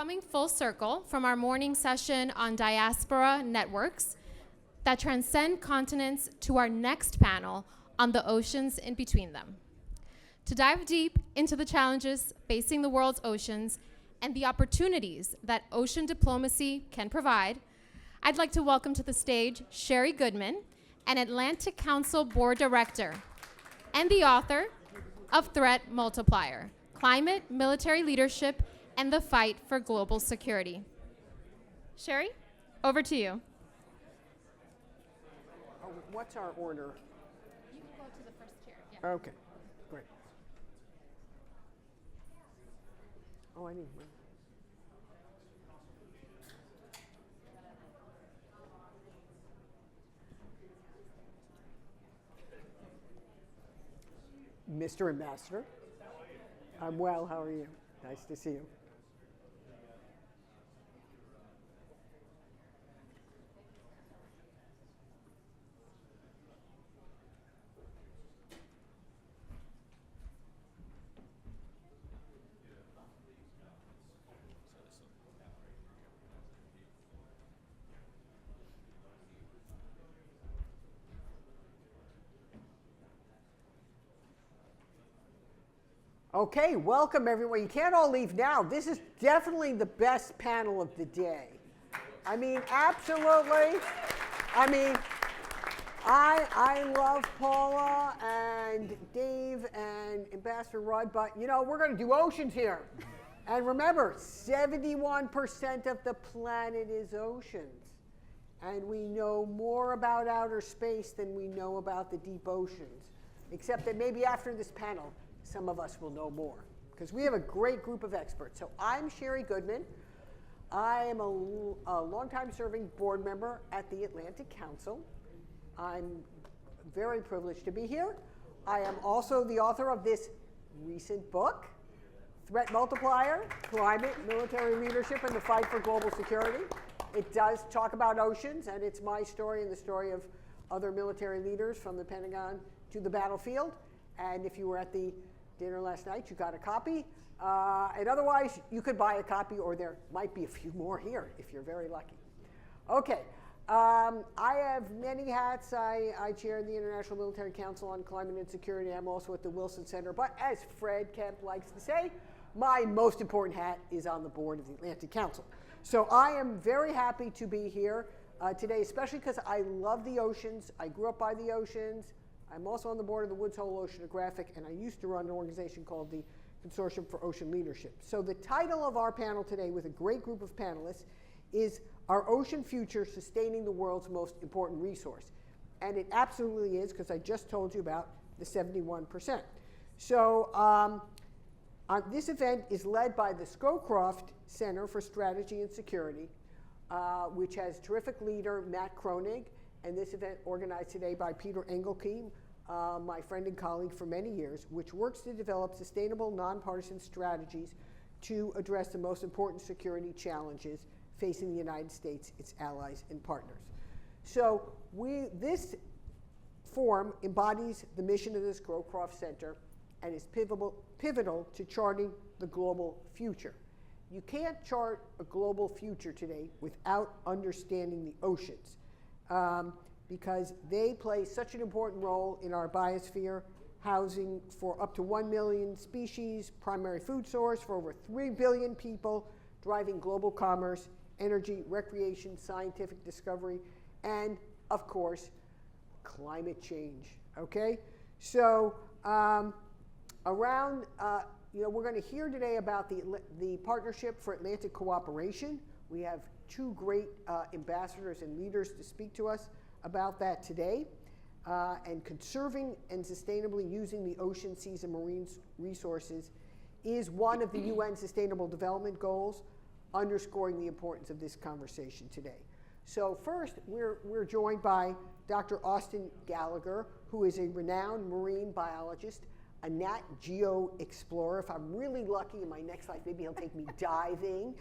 Coming full circle from our morning session on diaspora networks that transcend continents to our next panel on the oceans in between them. To dive deep into the challenges facing the world's oceans and the opportunities that ocean diplomacy can provide, I'd like to welcome to the stage Sherry Goodman, an Atlantic Council Board Director and the author of Threat Multiplier, Climate, Military Leadership, and the Fight for Global Security. Sherry, over to you. What's our order? You can go to the first chair. Yeah. Okay, great. Oh, I need one. Mr. Ambassador. I'm well, how are you? Nice to see you. Okay, welcome everyone. You can't all leave now. This is definitely the best panel of the day. I mean, absolutely. I mean, I love Paula and Dave and Ambassador Rudd, but you know, we're going to do oceans here. And remember, 71% of the planet is oceans. And we know more about outer space than we know about the deep oceans. Except that maybe after this panel, some of us will know more, because we have a great group of experts. So I'm Sherry Goodman. I am a longtime serving board member at the Atlantic Council. I'm very privileged to be here. I am also the author of this recent book, Threat Multiplier, Climate, Military Leadership, and the Fight for Global Security. It does talk about oceans, and it's my story and the story of other military leaders from the Pentagon to the battlefield. And if you were at the dinner last night, you got a copy. And otherwise, you could buy a copy, or there might be a few more here if you're very lucky. Okay, I have many hats. I chair the International Military Council on Climate and Security. I'm also at the Wilson Center. But as Fred Kemp likes to say, my most important hat is on the board of the Atlantic Council. So I am very happy to be here today, especially because I love the oceans. I grew up by the oceans. I'm also on the board of the Woods Hole Oceanographic, and I used to run an organization called the Consortium for Ocean Leadership. So the title of our panel today, with a great group of panelists, is Our Ocean Future, Sustaining the World's Most Important Resource. And it absolutely is, because I just told you about the 71%. So this event is led by the Scowcroft Center for Strategy and Security, which has terrific leader Matt Kronig. And this event organized today by Peter Engelke, my friend and colleague for many years, which works to develop sustainable, nonpartisan strategies to address the most important security challenges facing the United States, its allies, and partners. So this forum embodies the mission of the Scowcroft Center and is pivotal to charting the global future. You can't chart a global future today without understanding the oceans. Because they play such an important role in our biosphere, housing for up to 1 million species, primary food source for over 3 billion people, driving global commerce, energy, recreation, scientific discovery, and, of course, climate change, okay? So we're going to hear today about the Partnership for Atlantic Cooperation. We have two great ambassadors and leaders to speak to us about that today. And conserving and sustainably using the ocean, seas, and marine resources is one of the UN Sustainable Development Goals, underscoring the importance of this conversation today. So first, we're joined by Dr. Austin Gallagher, who is a renowned marine biologist, a Nat Geo explorer. If I'm really lucky in my next life, maybe he'll take me diving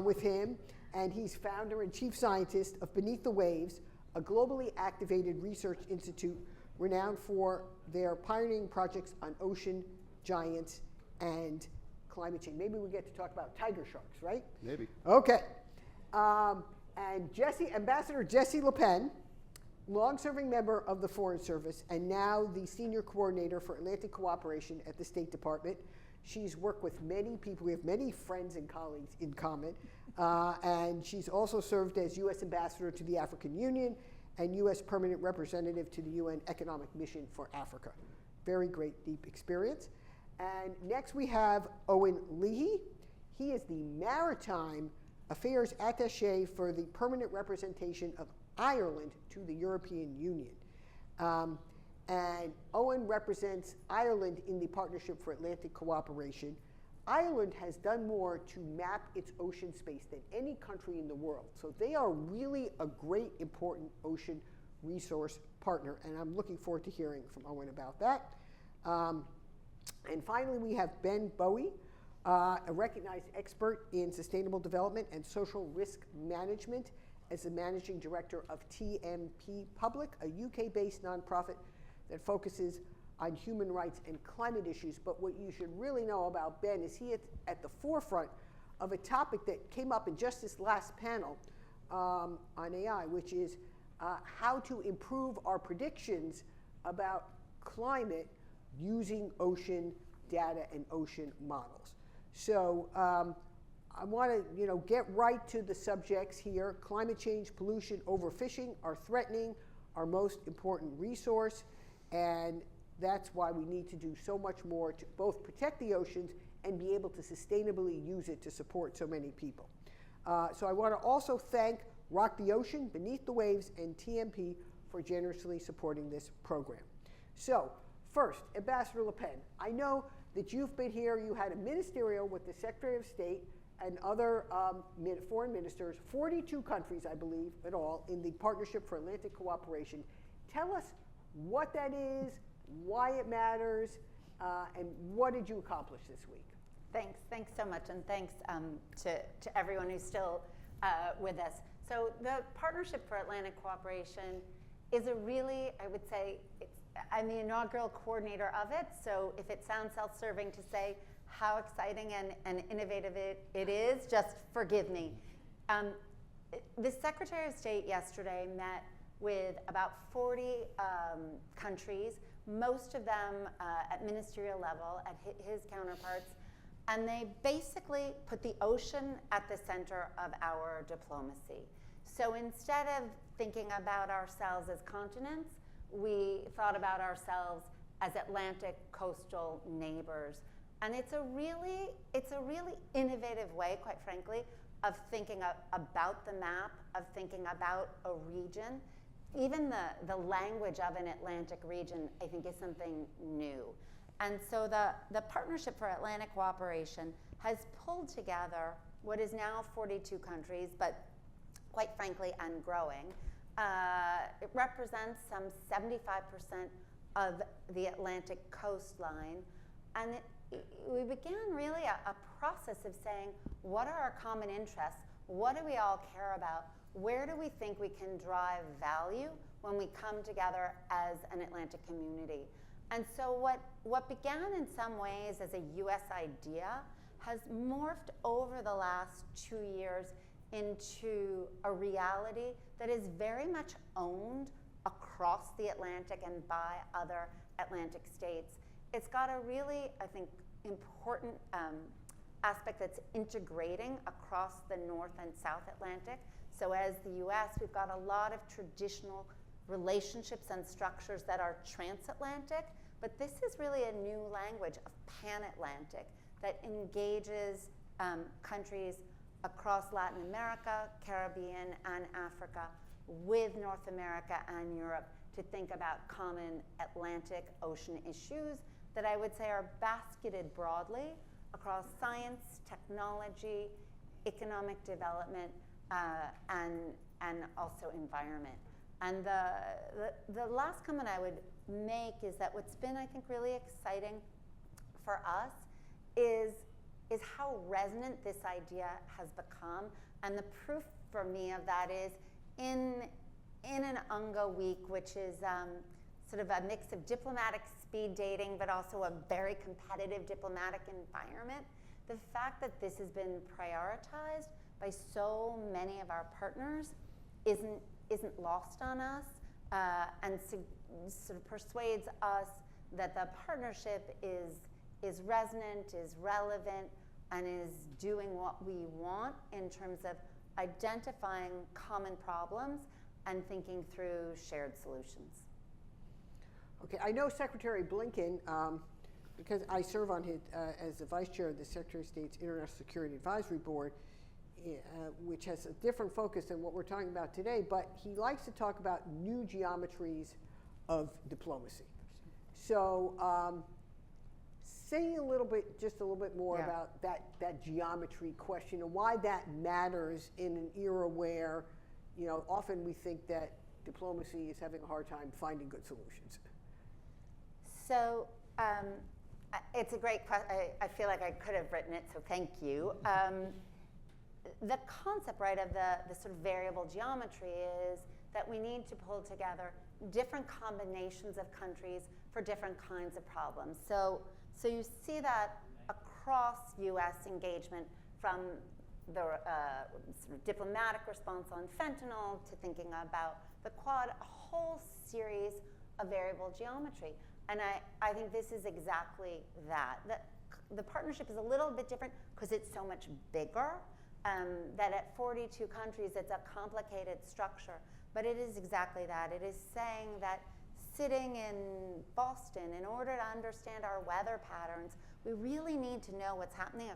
with him. And he's founder and chief scientist of Beneath the Waves, a globally activated research institute renowned for their pioneering projects on ocean giants and climate change. Maybe we get to talk about tiger sharks, right? Maybe. Okay. And Jessye, Ambassador Jessye Lapenn, long-serving member of the Foreign Service and now the Senior Coordinator for Atlantic Cooperation at the State Department. She's worked with many people. We have many friends and colleagues in common. And she's also served as U.S. Ambassador to the African Union and U.S. Permanent Representative to the UN Economic Mission for Africa. Very great, deep experience. And next we have Owen Leahy. He is the Maritime Affairs Attaché for the Permanent Representation of Ireland to the European Union. And Owen represents Ireland in the Partnership for Atlantic Cooperation. Ireland has done more to map its ocean space than any country in the world. So they are really a great, important ocean resource partner, and I'm looking forward to hearing from Owen about that. And finally, we have Ben Bowie, a recognized expert in sustainable development and social risk management as the managing director of TMP Public, a UK-based nonprofit that focuses on human rights and climate issues. But what you should really know about Ben is he is at the forefront of a topic that came up in just this last panel on AI, which is how to improve our predictions about climate using ocean data and ocean models. So I want to get right to the subjects here. Climate change, pollution, overfishing are threatening our most important resource, and that's why we need to do so much more to both protect the oceans and be able to sustainably use it to support so many people. So I want to also thank Rock the Ocean, Beneath the Waves, and TMP for generously supporting this program. So first, Ambassador Lapenn, I know that you've been here, you had a ministerial with the Secretary of State and other foreign ministers, 42 countries, I believe, in all, in the Partnership for Atlantic Cooperation. Tell us what that is, why it matters, and what did you accomplish this week? Thanks so much, and thanks to everyone who's still with us. So the Partnership for Atlantic Cooperation is a really, I would say, I'm the inaugural coordinator of it, so if it sounds self-serving to say how exciting and innovative it is, just forgive me. The Secretary of State yesterday met with about 40 countries, most of them at ministerial level, at his counterparts, and they basically put the ocean at the center of our diplomacy. So instead of thinking about ourselves as continents, we thought about ourselves as Atlantic coastal neighbors. And it's a really innovative way, quite frankly, of thinking about the map, of thinking about a region. Even the language of an Atlantic region, I think, is something new. And so the Partnership for Atlantic Cooperation has pulled together what is now 42 countries, but quite frankly, and growing. It represents some 75% of the Atlantic coastline. And we began really a process of saying, what are our common interests? What do we all care about? Where do we think we can drive value when we come together as an Atlantic community? And so what began in some ways as a US idea has morphed over the last 2 years into a reality that is very much owned across the Atlantic and by other Atlantic states. It's got a really, I think, important aspect that's integrating across the North and South Atlantic. So as the US, we've got a lot of traditional relationships and structures that are transatlantic, but this is really a new language of pan-Atlantic that engages countries across Latin America, Caribbean, and Africa with North America and Europe to think about common Atlantic Ocean issues that I would say are basketed broadly across science, technology, economic development, and also environment. And the last comment I would make is that what's been, I think, really exciting for us is how resonant this idea has become. And the proof for me of that is in an UNGA week, which is sort of a mix of diplomatic speed dating, but also a very competitive diplomatic environment. the fact that this has been prioritized by so many of our partners isn't lost on us, and sort of persuades us that the partnership is resonant, is relevant, and is doing what we want in terms of identifying common problems and thinking through shared solutions. Okay, I know Secretary Blinken, because I serve on his, as the Vice Chair of the Secretary of State's International Security Advisory Board, which has a different focus than what we're talking about today, but he likes to talk about new geometries of diplomacy. So say just a little bit more about that geometry question and why that matters in an era where, often we think that diplomacy is having a hard time finding good solutions. So it's a great question. I feel like I could have written it, so thank you. The concept, right, of the sort of variable geometry is that we need to pull together different combinations of countries for different kinds of problems. So you see that across U.S. engagement, from the sort of diplomatic response on fentanyl to thinking about the Quad, a whole series of variable geometry. And I think this is exactly that. The partnership is a little bit different because it's so much bigger. That at 42 countries, it's a complicated structure. But it is exactly that. It is saying that sitting in Boston, in order to understand our weather patterns, we really need to know what's happening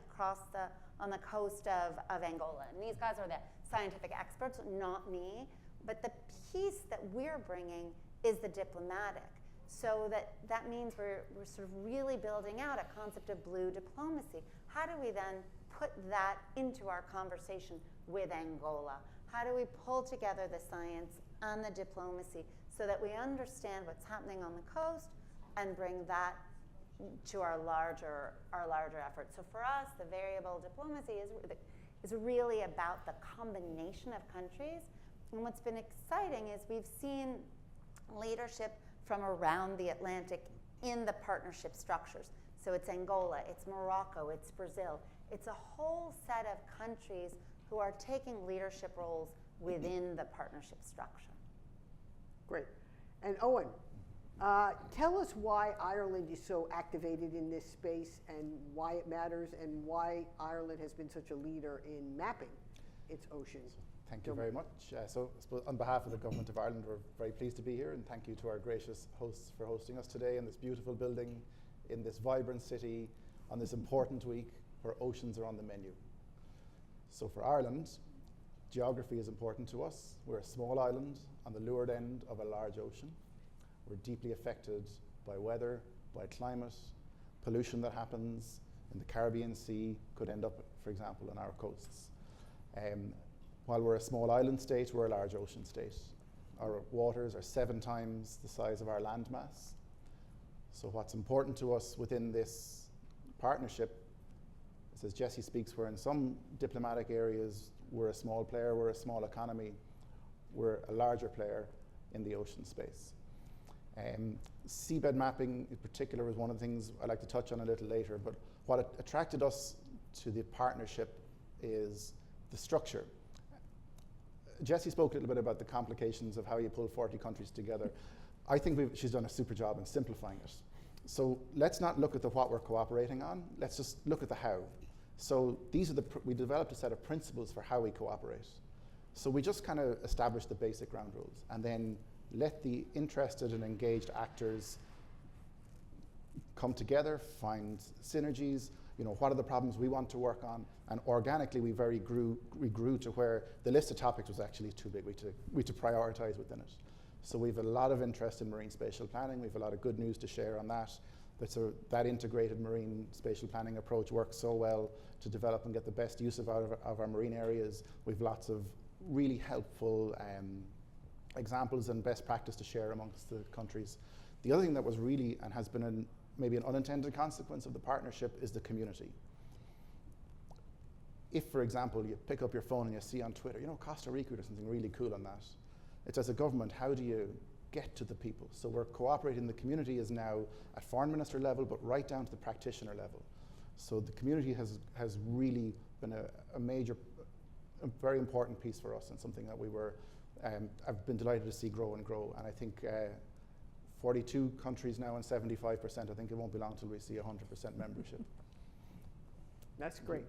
on the coast of Angola. And these guys are the scientific experts, not me. But the piece that we're bringing is the diplomatic. So that means we're sort of really building out a concept of blue diplomacy. How do we then put that into our conversation with Angola? How do we pull together the science and the diplomacy so that we understand what's happening on the coast and bring that to our larger effort? So for us, the variable diplomacy is really about the combination of countries. And what's been exciting is we've seen leadership from around the Atlantic in the partnership structures. So it's Angola, it's Morocco, it's Brazil. It's a whole set of countries who are taking leadership roles within the partnership structure. Great. And Owen, tell us why Ireland is so activated in this space and why it matters and why Ireland has been such a leader in mapping its oceans. Thank you very much. So I suppose on behalf of the Government of Ireland, we're very pleased to be here, and thank you to our gracious hosts for hosting us today in this beautiful building, in this vibrant city, on this important week where oceans are on the menu. So for Ireland, geography is important to us. We're a small island on the leeward end of a large ocean. We're deeply affected by weather, by climate, pollution that happens in the Caribbean Sea could end up, for example, on our coasts. While we're a small island state, we're a large ocean state. Our waters are 7 times the size of our landmass. So what's important to us within this partnership is, as Jessye speaks, we're in some diplomatic areas, we're a small player, we're a small economy, we're a larger player in the ocean space. Seabed mapping in particular is one of the things I'd like to touch on a little later, but what attracted us to the partnership is the structure. Jessye spoke a little bit about the complications of how you pull 40 countries together. I think she's done a super job in simplifying it. So let's not look at the what we're cooperating on, let's just look at the how. So we developed a set of principles for how we cooperate. So we just kind of established the basic ground rules and then let the interested and engaged actors come together, find synergies, what are the problems we want to work on, and organically we grew to where the list of topics was actually too big. We had to prioritize within it. So we have a lot of interest in marine spatial planning. We have a lot of good news to share on that. That integrated marine spatial planning approach works so well to develop and get the best use of our marine areas. We have lots of really helpful examples and best practice to share amongst the countries. The other thing that was really, and has been maybe an unintended consequence of the partnership, is the community. If, for example, you pick up your phone and you see on Twitter, Costa Rica does something really cool on that. It's, as a government, how do you get to the people? So we're cooperating. The community is now at foreign minister level, but right down to the practitioner level. So the community has really been a major, a very important piece for us, and something that I've been delighted to see grow and grow. And I think 42 countries now and 75%, I think it won't be long till we see 100% membership. That's great.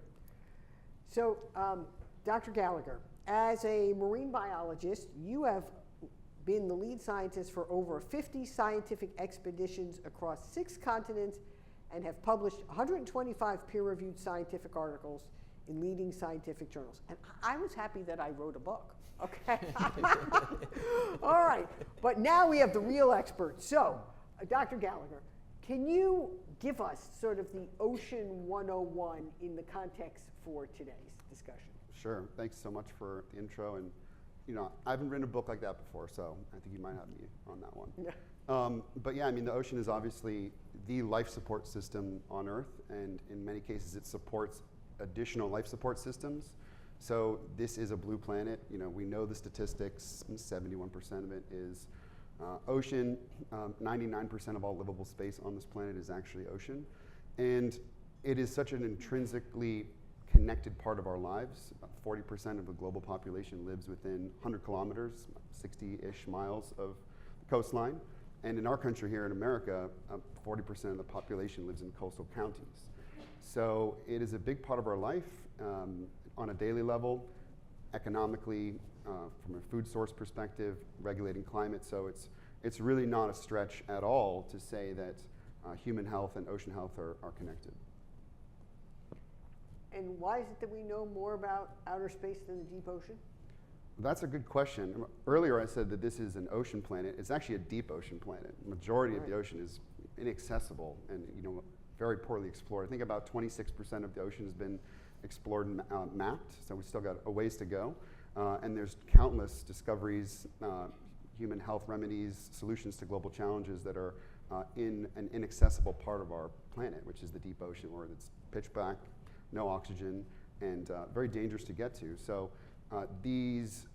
So, Dr. Gallagher, as a marine biologist, you have been the lead scientist for over 50 scientific expeditions across 6 continents and have published 125 peer-reviewed scientific articles in leading scientific journals. And I was happy that I wrote a book, okay? All right, but now we have the real expert. So, Dr. Gallagher, can you give us sort of the Ocean 101 in the context for today's discussion? Sure, thanks so much for the intro. And I haven't written a book like that before, so I think you might have me on that one. Yeah. But yeah, I mean, the ocean is obviously the life support system on Earth, and in many cases it supports additional life support systems. So this is a blue planet. We know the statistics, 71% of it is ocean. 99% of all livable space on this planet is actually ocean. And it is such an intrinsically connected part of our lives. About 40% of the global population lives within 100 kilometers, 60-ish miles of the coastline. And in our country here in America, 40% of the population lives in coastal counties. So it is a big part of our life on a daily level, economically, from a food source perspective, regulating climate. So it's really not a stretch at all to say that human health and ocean health are connected. And why is it that we know more about outer space than the deep ocean? That's a good question. Earlier I said that this is an ocean planet. It's actually a deep ocean planet. The majority of the ocean is inaccessible and very poorly explored. I think about 26% of the ocean has been explored and mapped, so we've still got a ways to go. And there's countless discoveries, human health remedies, solutions to global challenges that are in an inaccessible part of our planet, which is the deep ocean, where it's pitch black, no oxygen, and very dangerous to get to. So these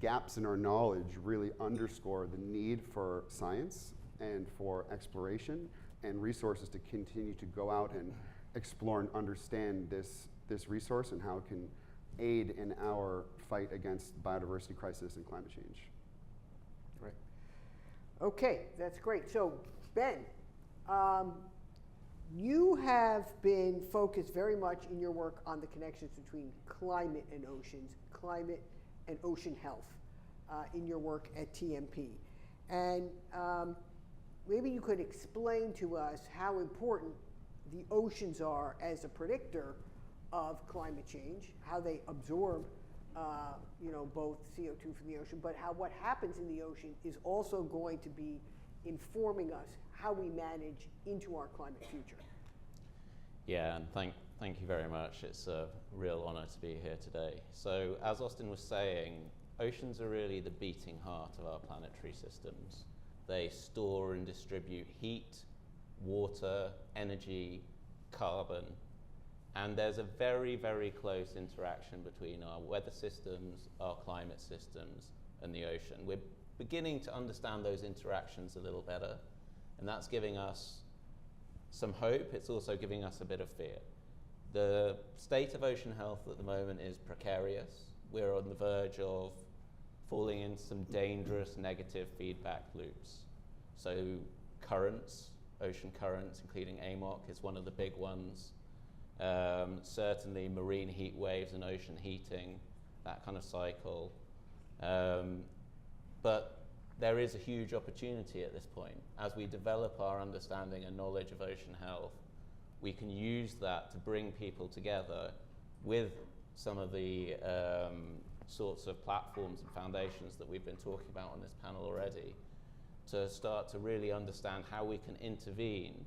gaps in our knowledge really underscore the need for science and for exploration and resources to continue to go out and explore and understand this resource and how it can aid in our fight against biodiversity crisis and climate change. Right. Okay, that's great. So, Ben, you have been focused very much in your work on the connections between climate and oceans, climate and ocean health in your work at TMP. And maybe you could explain to us how important the oceans are as a predictor of climate change, how they absorb both CO2 from the ocean, but how what happens in the ocean is also going to be informing us how we manage into our climate future. Yeah, and thank you very much. It's a real honor to be here today. So as Austin was saying, oceans are really the beating heart of our planetary systems. They store and distribute heat, water, energy, carbon, and there's a very, very close interaction between our weather systems, our climate systems, and the ocean. We're beginning to understand those interactions a little better, and that's giving us some hope. It's also giving us a bit of fear. The state of ocean health at the moment is precarious. We're on the verge of falling into some dangerous negative feedback loops. So currents, ocean currents, including AMOC, is one of the big ones. Certainly marine heat waves and ocean heating, that kind of cycle. But there is a huge opportunity at this point. As we develop our understanding and knowledge of ocean health, we can use that to bring people together with some of the sorts of platforms and foundations that we've been talking about on this panel already, to start to really understand how we can intervene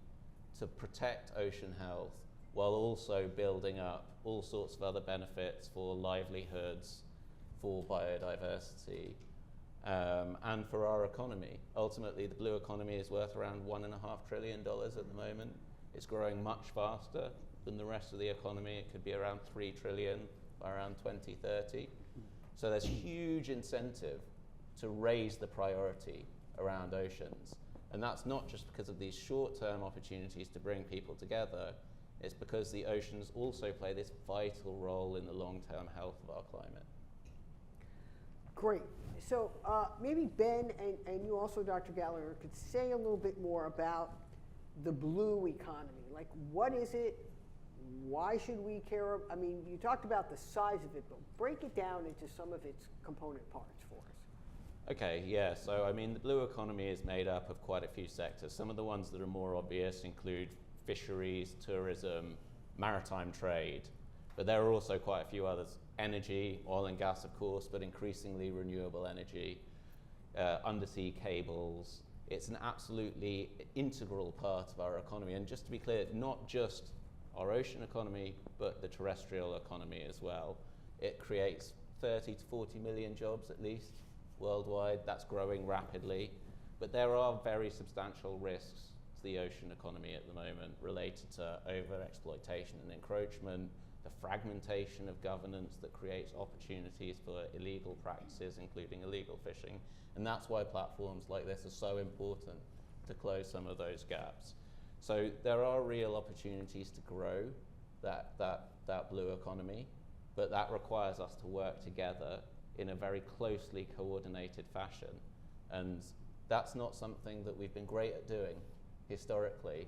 to protect ocean health while also building up all sorts of other benefits for livelihoods, for biodiversity, and for our economy. Ultimately, the blue economy is worth around $1.5 trillion at the moment. It's growing much faster than the rest of the economy. It could be around 3 trillion by around 2030. So there's huge incentive to raise the priority around oceans. And that's not just because of these short-term opportunities to bring people together. It's because the oceans also play this vital role in the long-term health of our climate. Great. So maybe Ben and you also, Dr. Gallagher, could say a little bit more about the blue economy. Like, what is it? Why should we care? I mean, you talked about the size of it, but break it down into some of its component parts for us. Okay, yeah, so I mean, the blue economy is made up of quite a few sectors. Some of the ones that are more obvious include fisheries, tourism, maritime trade, but there are also quite a few others. Energy, oil and gas, of course, but increasingly renewable energy, undersea cables. It's an absolutely integral part of our economy. And just to be clear, not just our ocean economy, but the terrestrial economy as well. It creates 30 to 40 million jobs at least worldwide. That's growing rapidly. But there are very substantial risks to the ocean economy at the moment related to over-exploitation and encroachment, the fragmentation of governance that creates opportunities for illegal practices, including illegal fishing. And that's why platforms like this are so important to close some of those gaps. So there are real opportunities to grow that blue economy, but that requires us to work together in a very closely coordinated fashion. And that's not something that we've been great at doing historically,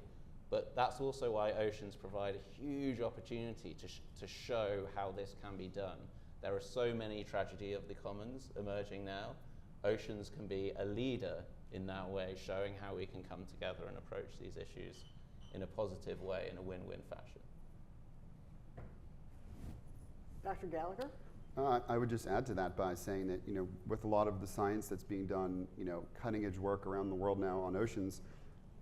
but that's also why oceans provide a huge opportunity to show how this can be done. There are so many tragedy of the commons emerging now. Oceans can be a leader in that way, showing how we can come together and approach these issues in a positive way, in a win-win fashion. Dr. Gallagher? I would just add to that by saying that, with a lot of the science that's being done, cutting edge work around the world now on oceans,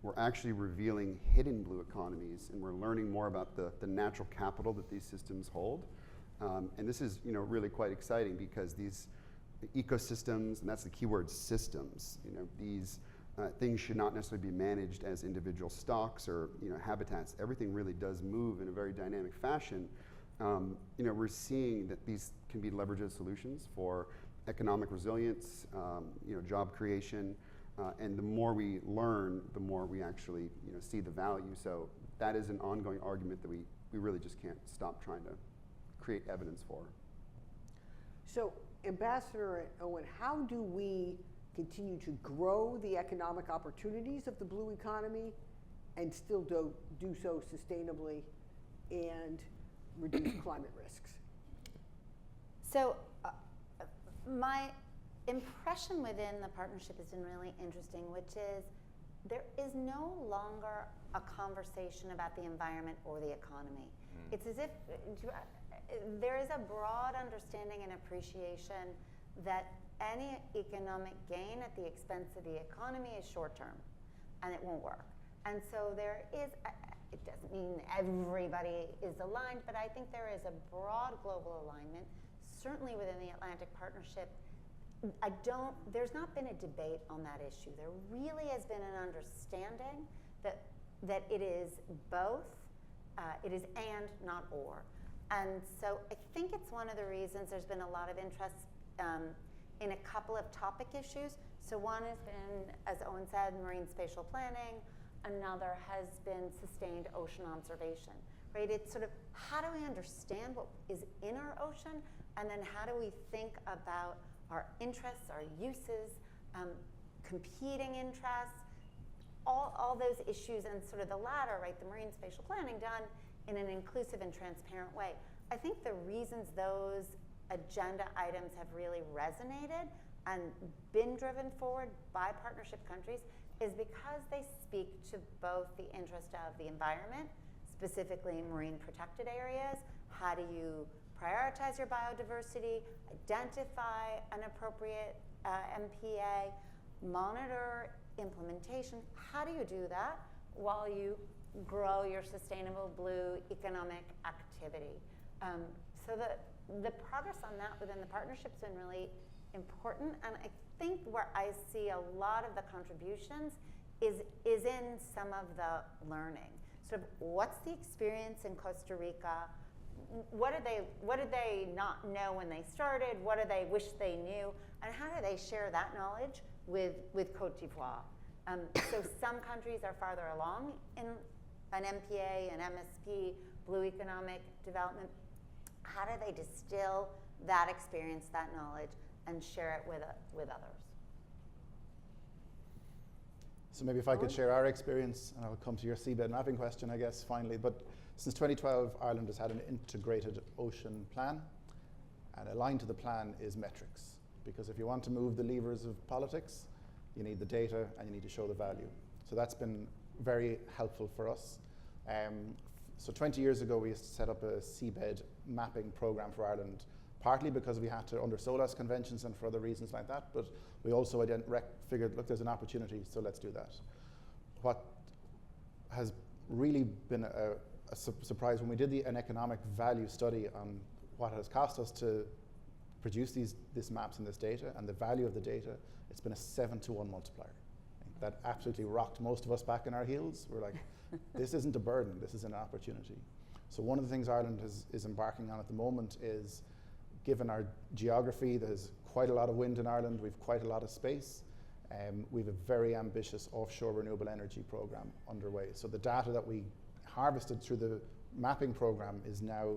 we're actually revealing hidden blue economies, and we're learning more about the natural capital that these systems hold. And this is, really quite exciting because these ecosystems, and that's the key word, systems, these things should not necessarily be managed as individual stocks or, habitats. Everything really does move in a very dynamic fashion. We're seeing that these can be leveraged solutions for economic resilience, job creation, and the more we learn, the more we actually, see the value. So that is an ongoing argument that we really just can't stop trying to create evidence for. So, Ambassador Owen, how do we continue to grow the economic opportunities of the blue economy and still do so sustainably and reduce climate risks? So my impression within the partnership has been really interesting, which is there is no longer a conversation about the environment or the economy. It's as if there is a broad understanding and appreciation that any economic gain at the expense of the economy is short-term, and it won't work. And so there is, it doesn't mean everybody is aligned, but I think there is a broad global alignment, certainly within the Atlantic Partnership. There's not been a debate on that issue. There really has been an understanding that it is both, it is and, not or. And so I think it's one of the reasons there's been a lot of interest in a couple of topic issues. So one has been, as Owen said, marine spatial planning. Another has been sustained ocean observation, right? It's sort of, how do we understand what is in our ocean? And then how do we think about our interests, our uses, competing interests, all those issues, and sort of the latter, right? The marine spatial planning done in an inclusive and transparent way. I think the reasons those agenda items have really resonated and been driven forward by partnership countries is because they speak to both the interest of the environment, specifically marine protected areas. How do you prioritize your biodiversity, identify an appropriate MPA, monitor implementation? How do you do that while you grow your sustainable blue economic activity? So the progress on that within the partnership's been really important, and I think where I see a lot of the contributions is in some of the learning. Sort of, what's the experience in Costa Rica? What did they not know when they started? What do they wish they knew? And how do they share that knowledge with Côte d'Ivoire? So some countries are farther along an MPA, an MSP, Blue Economic Development, how do they distill that experience, that knowledge, and share it with others? So maybe if I could share our experience, and I'll come to your seabed mapping question, I guess, finally. But since 2012, Ireland has had an integrated ocean plan, and aligned to the plan is metrics. Because if you want to move the levers of politics, you need the data and you need to show the value. So that's been very helpful for us. So 20 years ago, we set up a seabed mapping program for Ireland, partly because we had to, under SOLAS conventions and for other reasons like that, but we also figured, look, there's an opportunity, so let's do that. What has really been a surprise, when we did an economic value study on what it has cost us to produce these maps and this data and the value of the data, it's been a 7-to-1 multiplier. That absolutely rocked most of us back in our heels. We're like, this isn't a burden, this is an opportunity. So one of the things Ireland is embarking on at the moment is, given our geography, there's quite a lot of wind in Ireland, we've quite a lot of space, we have a very ambitious offshore renewable energy program underway. So the data that we harvested through the mapping program is now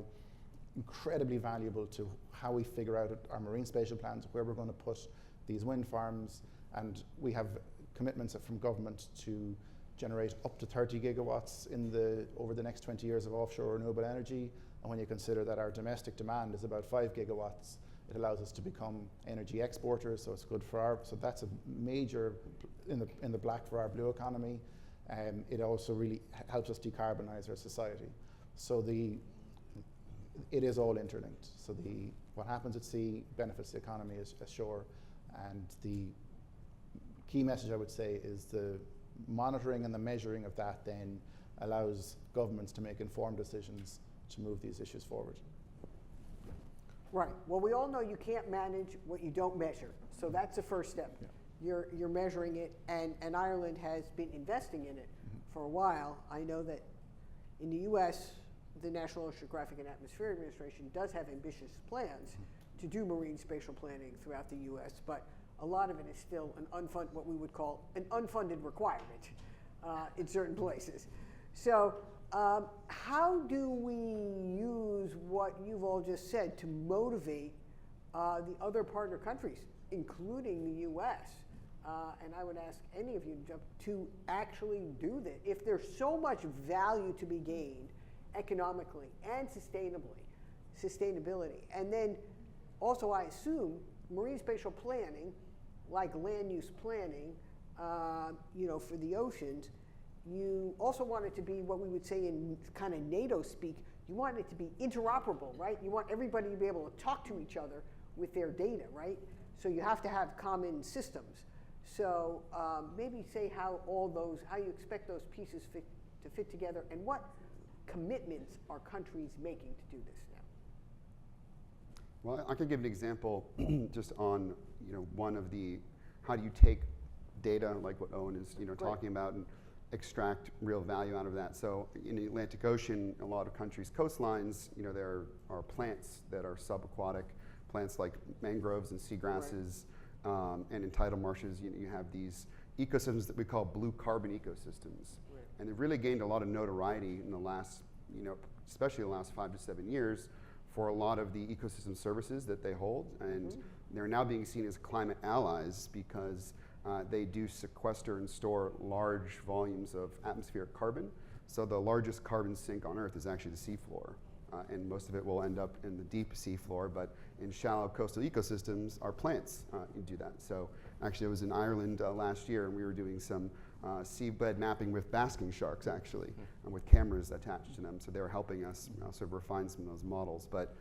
incredibly valuable to how we figure out our marine spatial plans, where we're going to put these wind farms, and we have commitments from government to generate up to 30 gigawatts over the next 20 years of offshore renewable energy. And when you consider that our domestic demand is about 5 gigawatts, it allows us to become energy exporters, so it's good for so that's a major in the black for our blue economy. It also really helps us decarbonize our society. So it is all interlinked. So what happens at sea benefits the economy ashore, and the key message I would say is the monitoring and the measuring of that then allows governments to make informed decisions to move these issues forward. Right. Well, we all know you can't manage what you don't measure. So that's the first step. Yeah. You're measuring it, and Ireland has been investing in it for a while. I know that in the US, the National Oceanographic and Atmospheric Administration does have ambitious plans to do marine spatial planning throughout the US, but a lot of it is still what we would call an unfunded requirement in certain places. So how do we use what you've all just said to motivate the other partner countries, including the US? And I would ask any of you to actually do this. If there's so much value to be gained economically and sustainability, and then also I assume marine spatial planning, like land use planning, for the oceans, you also want it to be what we would say in kind of NATO speak, you want it to be interoperable, right? You want everybody to be able to talk to each other with their data, right? So you have to have common systems. So maybe say how you expect those pieces to fit together, and what commitments are countries making to do this now? Well, I could give an example just on one of how do you take data like what Owen is talking about and extract real value out of that. So in the Atlantic Ocean, a lot of countries' coastlines, there are plants that are subaquatic, plants like mangroves and seagrasses, and in tidal marshes, you have these ecosystems that we call blue carbon ecosystems. Right. And they've really gained a lot of notoriety in the last, especially the last 5 to 7 years, for a lot of the ecosystem services that they hold. And they're now being seen as climate allies because they do sequester and store large volumes of atmospheric carbon. So the largest carbon sink on Earth is actually the seafloor. And most of it will end up in the deep seafloor, but in shallow coastal ecosystems, our plants do that. So actually I was in Ireland last year, and we were doing some seabed mapping with basking sharks, actually, and with cameras attached to them. So they were helping us sort of refine some of those models. But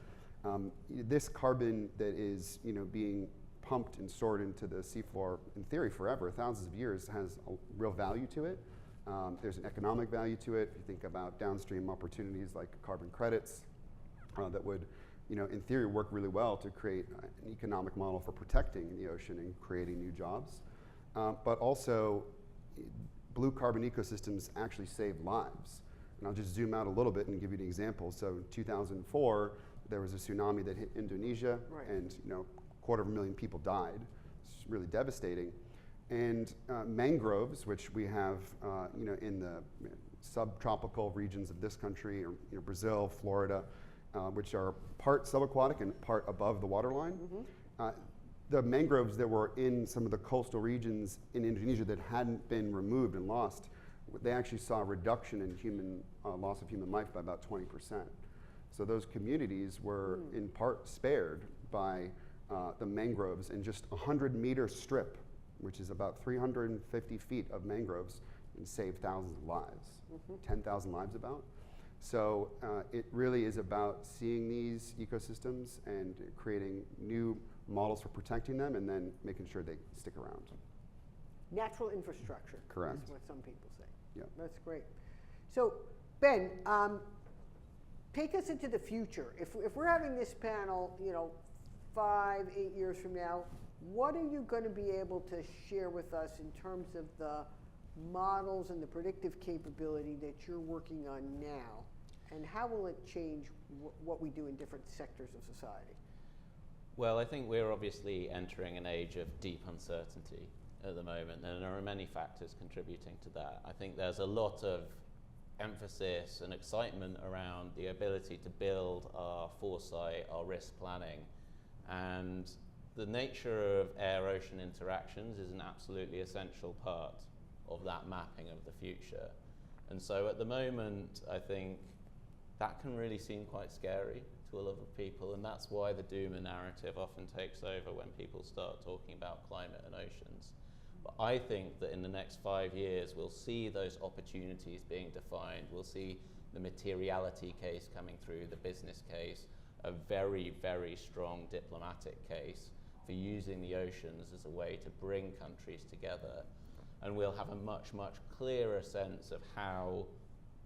this carbon that is being pumped and stored into the seafloor, in theory forever, thousands of years, has a real value to it. There's an economic value to it. If you think about downstream opportunities like carbon credits that would, in theory, work really well to create an economic model for protecting the ocean and creating new jobs. But also, blue carbon ecosystems actually save lives. And I'll just zoom out a little bit and give you an example. So in 2004, there was a tsunami that hit Indonesia, and 250,000 people died. It's really devastating. And mangroves, which we have, in the subtropical regions of this country, or Brazil, Florida, which are part subaquatic and part above the waterline. The mangroves that were in some of the coastal regions in Indonesia that hadn't been removed and lost, they actually saw a reduction in loss of human life by about 20%. So those communities were in part spared by the mangroves in just a 100-meter strip, which is about 350 feet of mangroves, and saved thousands of lives, 10,000 lives about. So it really is about seeing these ecosystems and creating new models for protecting them, and then making sure they stick around. Natural infrastructure. Correct. Is what some people say. Yeah. That's great. So, Ben, take us into the future. If we're having this panel, 5, 8 years from now, what are you going to be able to share with us in terms of the models and the predictive capability that you're working on now? And how will it change what we do in different sectors of society? Well, I think we're obviously entering an age of deep uncertainty at the moment, and there are many factors contributing to that. I think there's a lot of emphasis and excitement around the ability to build our foresight, our risk planning, and the nature of air-ocean interactions is an absolutely essential part of that mapping of the future. And so at the moment, I think that can really seem quite scary to a lot of people, and that's why the doomer narrative often takes over when people start talking about climate and oceans. But I think that in the next 5 years, we'll see those opportunities being defined. We'll see the materiality case coming through, the business case, a very, very strong diplomatic case for using the oceans as a way to bring countries together. And we'll have a much, much clearer sense of how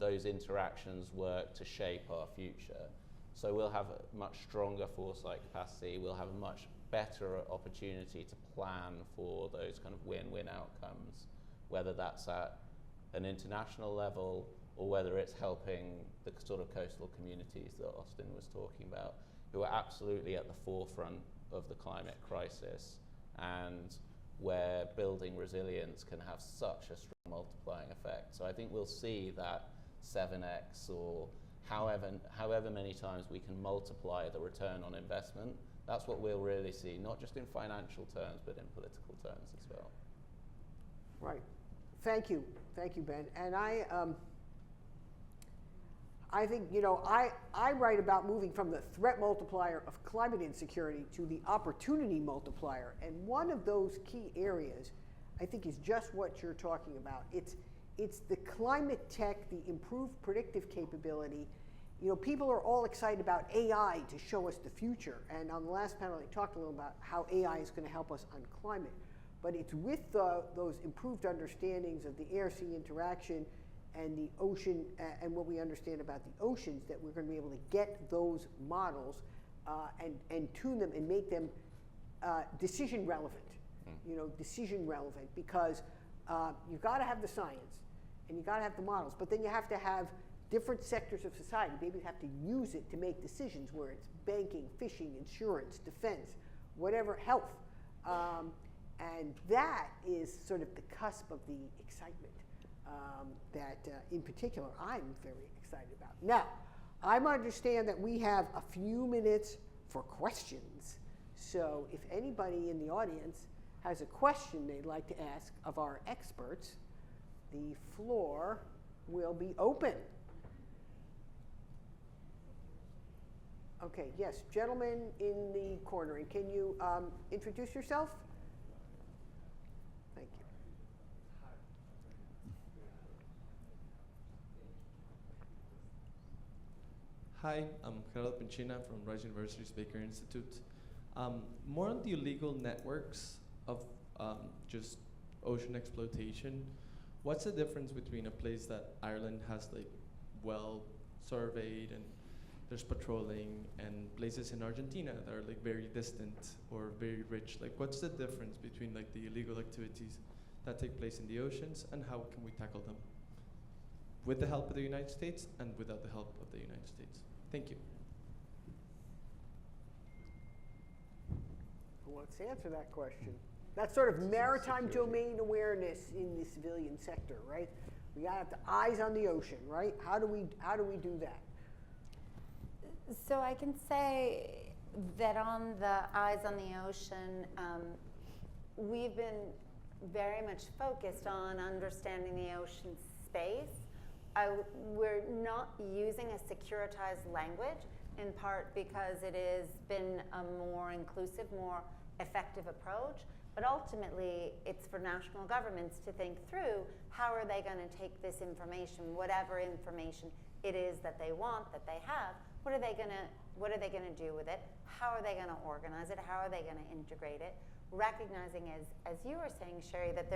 those interactions work to shape our future. So we'll have a much stronger foresight capacity. We'll have a much better opportunity to plan for those kind of win-win outcomes, whether that's at an international level or whether it's helping the sort of coastal communities that Austin was talking about, who are absolutely at the forefront of the climate crisis, and where building resilience can have such a strong multiplying effect. So I think we'll see that 7x or however many times we can multiply the return on investment. That's what we'll really see, not just in financial terms, but in political terms as well. Right. Thank you, Ben. And I think, I write about moving from the threat multiplier of climate insecurity to the opportunity multiplier. And one of those key areas, I think, is just what you're talking about. It's the climate tech, the improved predictive capability. People are all excited about AI to show us the future. And on the last panel, I talked a little about how AI is going to help us on climate. But it's with those improved understandings of the air-sea interaction and the ocean and what we understand about the oceans that we're going to be able to get those models and tune them and make them decision relevant. Decision relevant, because you've got to have the science and you've got to have the models, but then you have to have different sectors of society. Maybe you have to use it to make decisions where it's banking, fishing, insurance, defense, whatever, health. And that is sort of the cusp of the excitement that, in particular, I'm very excited about. Now, I understand that we have a few minutes for questions. So if anybody in the audience has a question they'd like to ask of our experts, the floor will be open. Okay, yes, gentleman in the corner. And can you introduce yourself? Thank you. Hi, I'm Lapenn from Rice University's Baker Institute. More on the illegal networks of just ocean exploitation. What's the difference between a place that Ireland has well surveyed and there's patrolling, and places in Argentina that are very distant or very rich? What's the difference between the illegal activities that take place in the oceans, and how can we tackle them with the help of the United States and without the help of the United States? Thank you. Who wants to answer that question? That's sort of maritime domain awareness in the civilian sector, right? We gotta have the eyes on the ocean, right? How do we do that? So I can say that on the eyes on the ocean, we've been very much focused on understanding the ocean space. We're not using a securitized language, in part because it has been a more inclusive, more effective approach. But ultimately, it's for national governments to think through how are they going to take this information, whatever information it is that they want, that they have. What are they going to do with it? How are they going to organize it? How are they going to integrate it? Recognizing, as you were saying, Sherry, that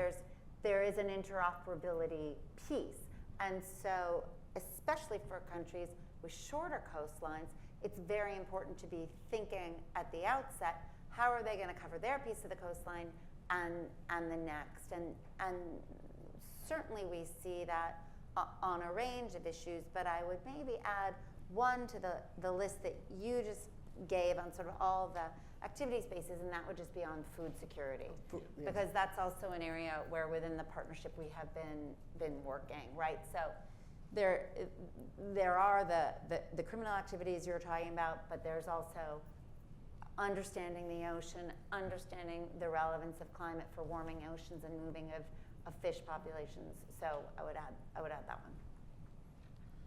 there is an interoperability piece. And so, especially for countries with shorter coastlines, it's very important to be thinking at the outset, how are they going to cover their piece of the coastline and the next? And certainly we see that on a range of issues, but I would maybe add one to the list that you just gave on sort of all the activity spaces, and that would just be on food security. Yes. Because that's also an area where within the partnership we have been working, right? So there are the criminal activities you're talking about, but there's also understanding the ocean, understanding the relevance of climate for warming oceans and moving of fish populations. So I would add that one.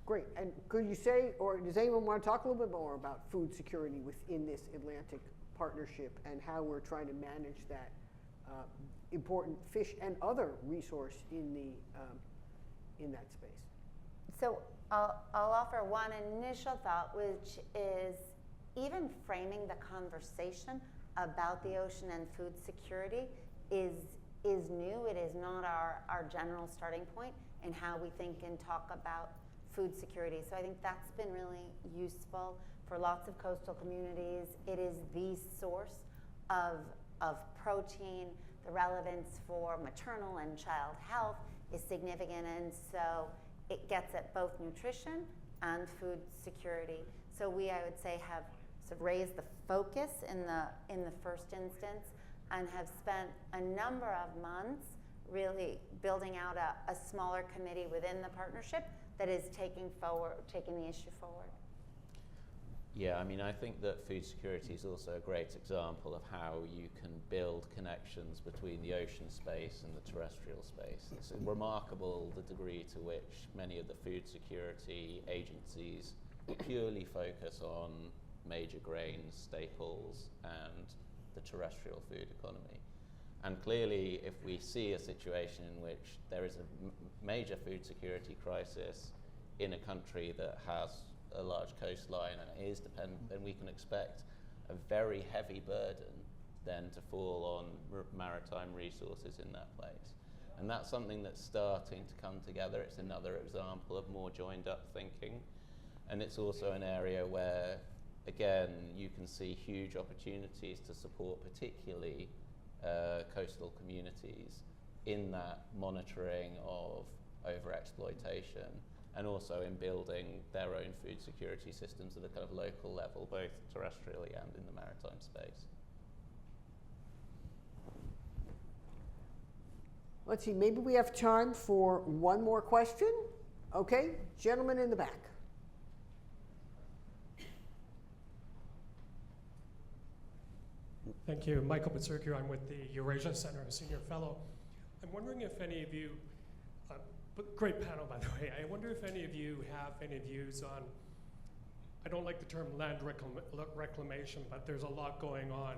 Great. And could you say, or does anyone want to talk a little bit more about food security within this Atlantic partnership and how we're trying to manage that important fish and other resource in that space? So I'll offer one initial thought, which is even framing the conversation about the ocean and food security is new. It is not our general starting point in how we think and talk about food security. So I think that's been really useful for lots of coastal communities. It is the source of protein. The relevance for maternal and child health is significant, and so it gets at both nutrition and food security. So we, I would say, have sort of raised the focus in the first instance and have spent a number of months really building out a smaller committee within the partnership that is taking the issue forward. Yeah, I mean, I think that food security is also a great example of how you can build connections between the ocean space and the terrestrial space. It's remarkable the degree to which many of the food security agencies purely focus on major grains, staples, and the terrestrial food economy. And clearly, if we see a situation in which there is a major food security crisis in a country that has a large coastline and is dependent, then we can expect a very heavy burden then to fall on maritime resources in that place. And that's something that's starting to come together. It's another example of more joined up thinking. And it's also an area where, again, you can see huge opportunities to support particularly coastal communities in that monitoring of overexploitation, and also in building their own food security systems at a kind of local level, both terrestrially and in the maritime space. Let's see, maybe we have time for one more question. Okay, gentleman in the back. Thank you. Michael Bitsurkio. I'm with the Eurasia Center, a senior fellow. I'm wondering if any of you, great panel, by the way. I wonder if any of you have any views on, I don't like the term land reclamation, but there's a lot going on.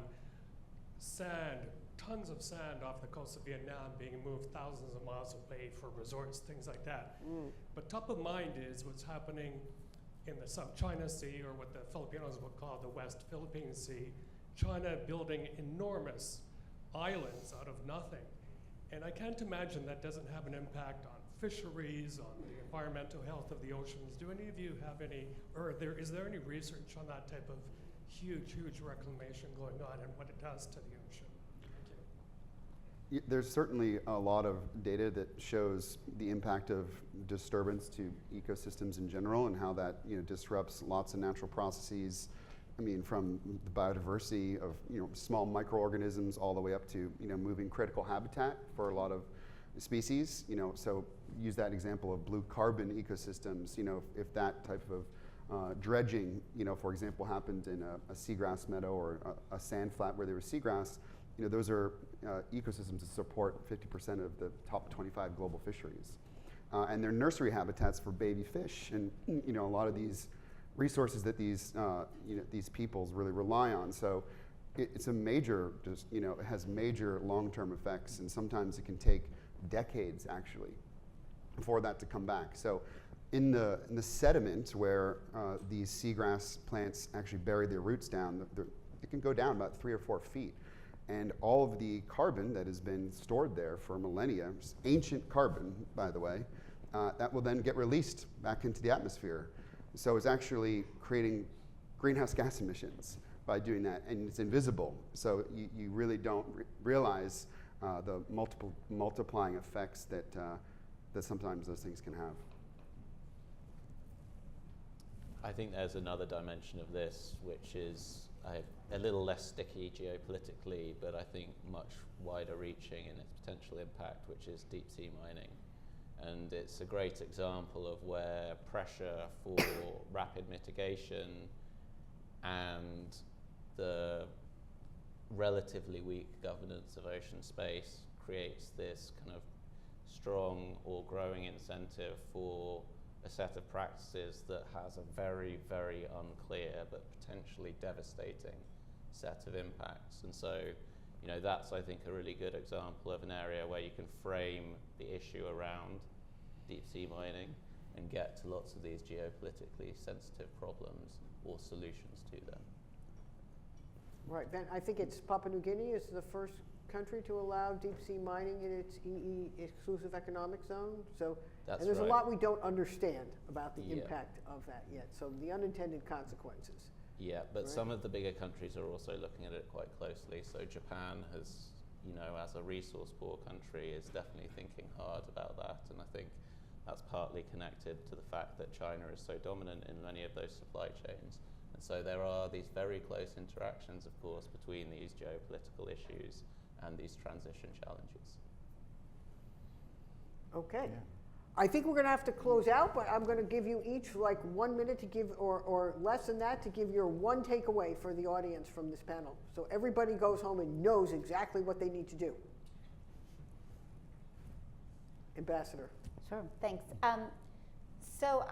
Sand, tons of sand off the coast of Vietnam being moved thousands of miles away for resorts, things like that. But top of mind is what's happening in the South China Sea, or what the Filipinos would call the West Philippine Sea. China building enormous islands out of nothing. And I can't imagine that doesn't have an impact on fisheries, on the environmental health of the oceans. Do any of you have any, or is there any research on that type of huge reclamation going on and what it does to the ocean? Thank you. There's certainly a lot of data that shows the impact of disturbance to ecosystems in general and how that disrupts lots of natural processes. I mean, from the biodiversity of small microorganisms all the way up to moving critical habitat for a lot of species. So use that example of blue carbon ecosystems. If that type of dredging, for example, happened in a seagrass meadow or a sand flat where there was seagrass, those are ecosystems that support 50% of the top 25 global fisheries. And they're nursery habitats for baby fish, and a lot of these resources that these peoples really rely on. So it's a major, it has major long-term effects, and sometimes it can take decades actually for that to come back. So in the sediment where these seagrass plants actually bury their roots down, it can go down about 3 or 4 feet. And all of the carbon that has been stored there for millennia, ancient carbon, by the way, that will then get released back into the atmosphere. So it's actually creating greenhouse gas emissions by doing that, and it's invisible. So you really don't realize the multiplying effects that sometimes those things can have. I think there's another dimension of this, which is a little less sticky geopolitically, but I think much wider reaching in its potential impact, which is deep sea mining. And it's a great example of where pressure for rapid mitigation and the relatively weak governance of ocean space creates this kind of strong or growing incentive for a set of practices that has a very, very unclear but potentially devastating set of impacts. And so, that's, I think, a really good example of an area where you can frame the issue around deep sea mining and get to lots of these geopolitically sensitive problems or solutions to them. Right, Ben, I think it's Papua New Guinea is the first country to allow deep sea mining in its EE exclusive economic zone. So, That's and there's right. a lot we don't understand about the Yeah. impact of that yet. So the unintended consequences. Yeah, but Right. some of the bigger countries are also looking at it quite closely. So Japan has, as a resource poor country, is definitely thinking hard about that. And I think that's partly connected to the fact that China is so dominant in many of those supply chains. And so there are these very close interactions, of course, between these geopolitical issues and these transition challenges. Okay. Yeah. I think we're going to have to close out, but I'm going to give you each like 1 minute to give, or less than that, to give your one takeaway for the audience from this panel. So everybody goes home and knows exactly what they need to do. Ambassador. Sure, thanks. So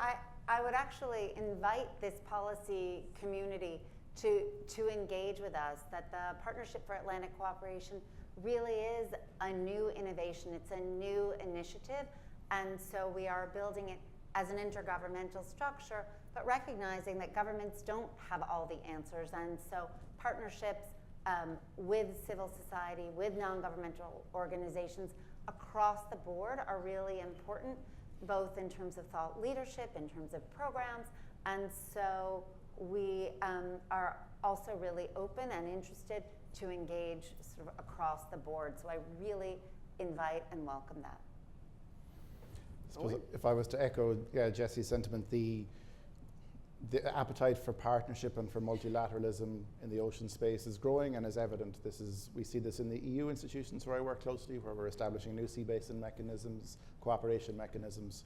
I would actually invite this policy community to engage with us, that the Partnership for Atlantic Cooperation really is a new innovation. It's a new initiative. And so we are building it as an intergovernmental structure, but recognizing that governments don't have all the answers. And so partnerships with civil society, with non-governmental organizations across the board are really important, both in terms of thought leadership, in terms of programs. And so we are also really open and interested to engage sort of across the board. So I really invite and welcome that. I suppose if I was to echo Jessye's sentiment, the appetite for partnership and for multilateralism in the ocean space is growing and is evident. We see this in the EU institutions where I work closely, where we're establishing new sea basin mechanisms, cooperation mechanisms,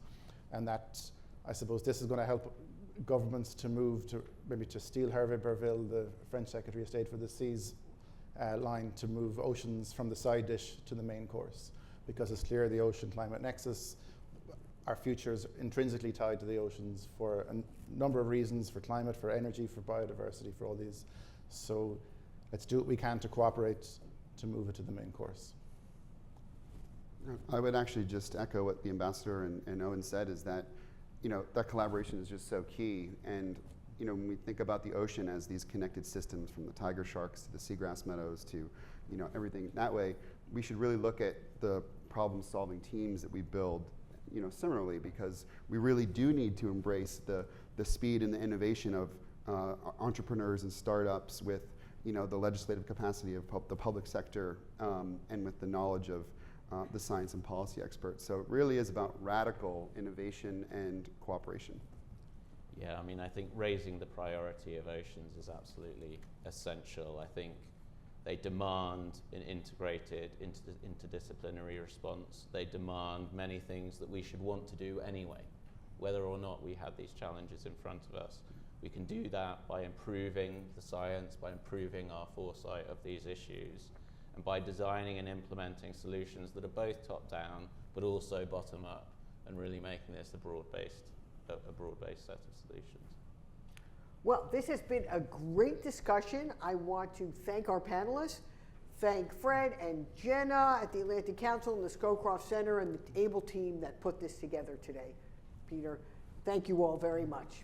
and that, I suppose, this is going to help governments to move to maybe to steal Hervé Berville, the French Secretary of State for the Seas line, to move oceans from the side dish to the main course, because it's clear the ocean climate nexus, our future is intrinsically tied to the oceans for a number of reasons, for climate, for energy, for biodiversity, for all these. So let's do what we can to cooperate to move it to the main course. I would actually just echo what the ambassador and Owen said, is that, that collaboration is just so key. And, when we think about the ocean as these connected systems, from the tiger sharks to the seagrass meadows to, everything that way, we should really look at the problem-solving teams that we build, similarly, because we really do need to embrace the speed and the innovation of entrepreneurs and startups with, the legislative capacity of the public sector and with the knowledge of the science and policy experts. So it really is about radical innovation and cooperation. Yeah, I mean, I think raising the priority of oceans is absolutely essential. I think They demand an integrated, interdisciplinary response. They demand many things that we should want to do anyway, whether or not we have these challenges in front of us. We can do that by improving the science, by improving our foresight of these issues, and by designing and implementing solutions that are both top-down, but also bottom-up, and really making this a broad-based set of solutions. Well, this has been a great discussion. I want to thank our panelists, thank Fred and Jenna at the Atlantic Council and the Scowcroft Center and the ABLE team that put this together today. Peter, thank you all very much.